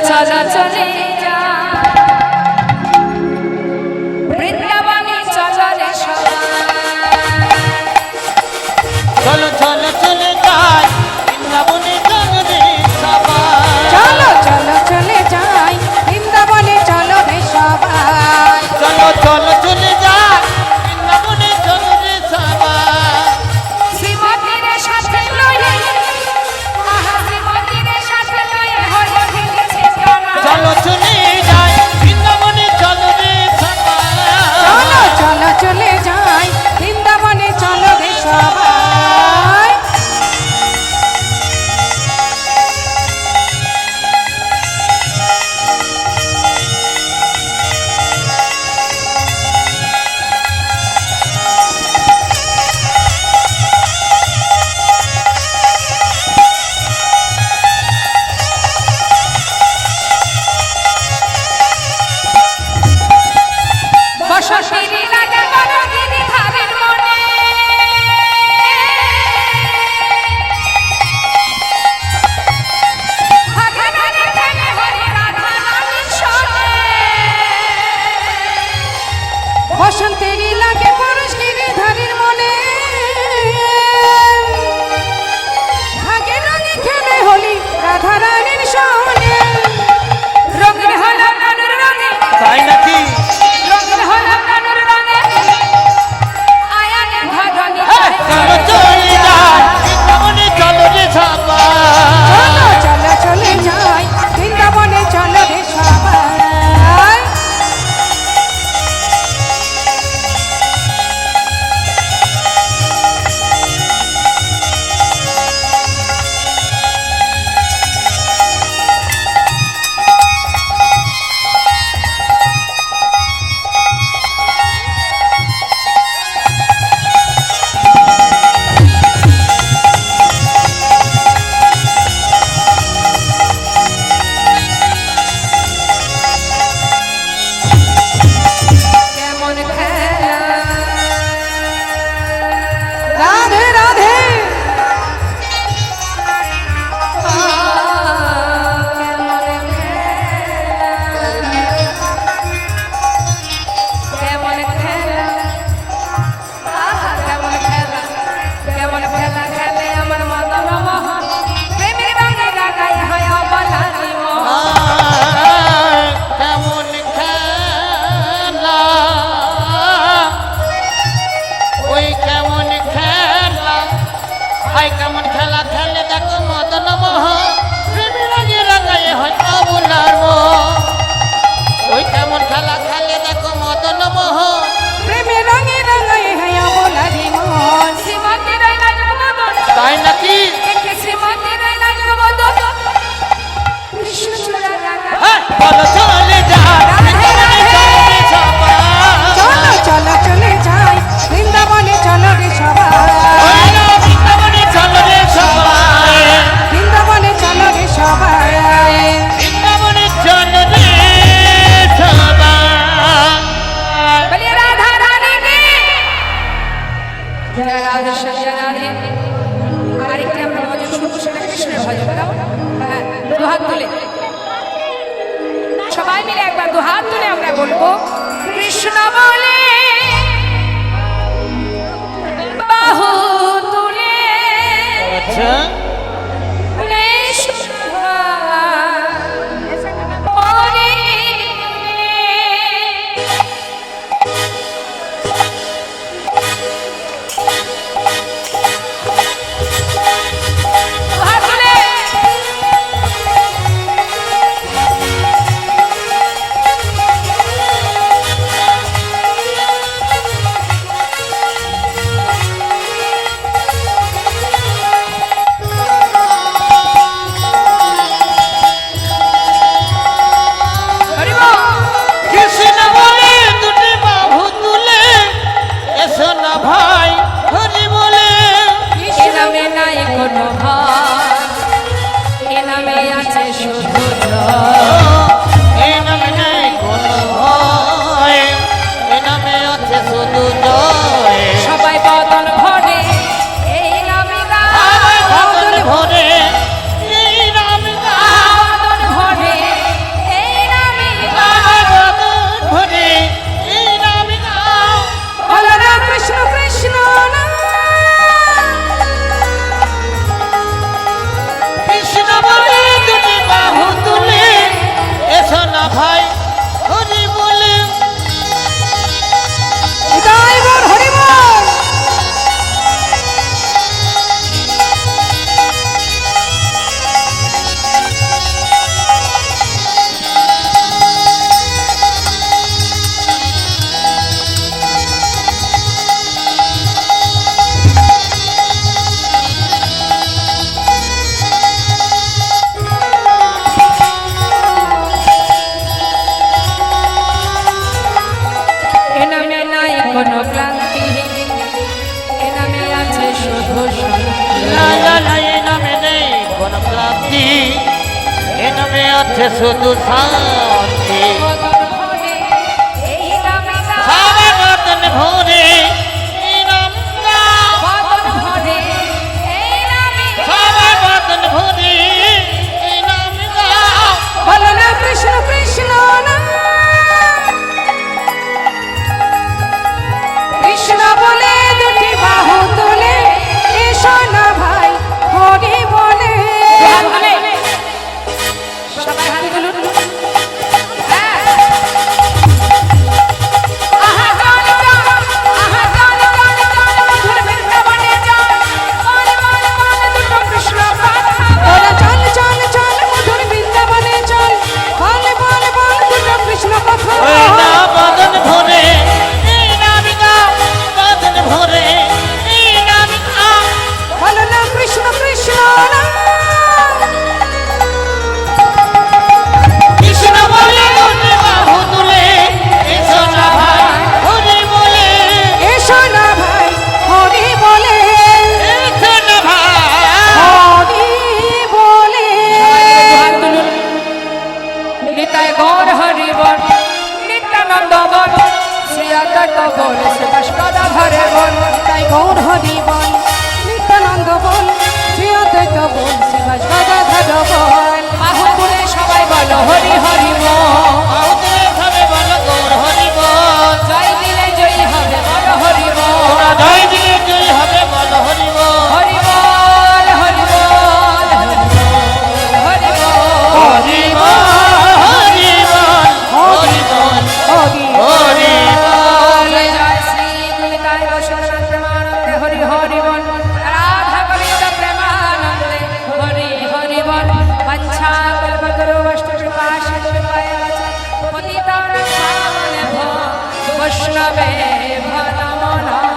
চলো চলে যা বৃন্দাবনে চলো রে সবাই চলো চলো চলে যাই বৃন্দাবনে চলো রে সবাই চলো চলো চলে যাই বৃন্দাবনে চলো রে সবাই চলো চলো চলে যাই বৃন্দাবনে চলো রে সবাই শ্রীমতীর সাথে লয়ে আহা শ্রীমতীর সাথে লয়ে হরি খেলেছে গানা চলো চলে যাই বৃন্দাবনে চলো রে সবাই চলো চলো চলে যাই বৃন্দাবনে চলো রে সবাই বসন্তের লাগে বড় গিরিধারের মনে ভাগে ভাগে খেলে হরি রাধা রানীর সঙ্গে বসন্তেরই লাগে পরশ গিরিধারের মনে ভাগে রঙে খেলে হলি রাধা রানীর সঙ্গে রঙের হলো কানুর রঙে তাই নাকি রঙের হলো কানুর রঙে আয়ানে ভাগনি চলো চলে যাই বৃন্দাবনে চলো রে সবাই চলো চলো চলে যাই বৃন্দাবনে চলো রে সবাই কেমন খেলা রাধে রাধে কেমন খেলা কেমন খেলা কেমন খেলা খেলে আমার মদন মোহন প্রেমের রঙে রাগাই হয় অবলানি মোহন কেমন খেলা ওই কেমন খেলা আই কেমন খেলা খেলে দেখো মদন মোহন প্রেমী রঙে রাঙায় হয় অবলার মোহন ওই কেমন খেলা খেলে দেখো মদন মোহন প্রেমে রঙে রঙাই হয় অবলারি মন শ্রীমতী রইলা জগবদন তাই নাকি দেখে শ্রীমতী রইলা জগবদন কৃষ্ণচূড়া রাঙা হ্যাঁ চলো চলে যাই বৃন্দাবনে চলো রে সবাই চলো চলো চলে যাই বৃন্দাবনে চলো রে সবাই বৃন্দাবনে চলো রে সবাই বৃন্দাবনে চলো রে সবাই বৃন্দাবনে চলো রে সবাই বলিয়ে রাধা রানী কি জয় রাধা জয় রাধে আরেকটি আমরা ভজন শুনবো সেটা কৃষ্ণের ভজন গাও হ্যাঁ দু হাত তুলে নামে আছে শুধু শান্তি মদন ভরে এই নামে গাও সবাই বদন ভরে এই নাম গাও মদন ভরে এই নামে সবাই বদন ভরে এই নাম গাও বলো না কৃষ্ণ কৃষ্ণ না কৃষ্ণ বলে দুটি বাহু তুলে এসো না ভাই হরি বলে সবাই হাত তুলুন হ্যাঁ আহা গান গান আহা গান গান গান মধুর বৃন্দাবনে যান বল বল বল দুটো কৃষ্ণ কথা বল চল চল চল মধুর বৃন্দাবনে চল বল বল বল দুটো কৃষ্ণ কথা ওই না বদন ভরে এই নাম গাও বদন ভরে এই নাম গাও বলো না কৃষ্ণ কৃষ্ণ না কৃষ্ণ বলে দুটি বাহু তুলে এসো না ভাই হরি বলে এসো না ভাই হরি বলে এসো না ভাই হরি বলে নিতাই গৌর হরি বল নিত্যানন্দ বল শ্রী অদ্বৈত বল শ্রী বৈষ্ণব ধরে বল নিতাই গৌর হরি বল নিত্যানন্দ বল শ্রী অদ্বৈত বল শ্রী বৈষ্ণব ধরে বল বাহু তুলে সবাই বলো হরি হরি বল বাহুতুলে সবে বলো গৌর হরি বল জয় দিলে জয়ী হবে বলো হরি বল তোরা জয় দিলে জয় হবে বলো হরি বল হরি বল হরি বল হরি বল হরি বল হরি বল হরি বল হরি হরি বল জয় শ্রী নিতাই গৌর প্রেমানন্দে হরি হরি বল রাধা গোবিন্দ প্রেমানন্দে হরি হরি বল বঞ্ছা কল্পতরু বৈষ্ণব কৃপা সিন্ধুরায় পতিতানাং পাবনেভ্যো বৈষ্ণবে নমো নমঃ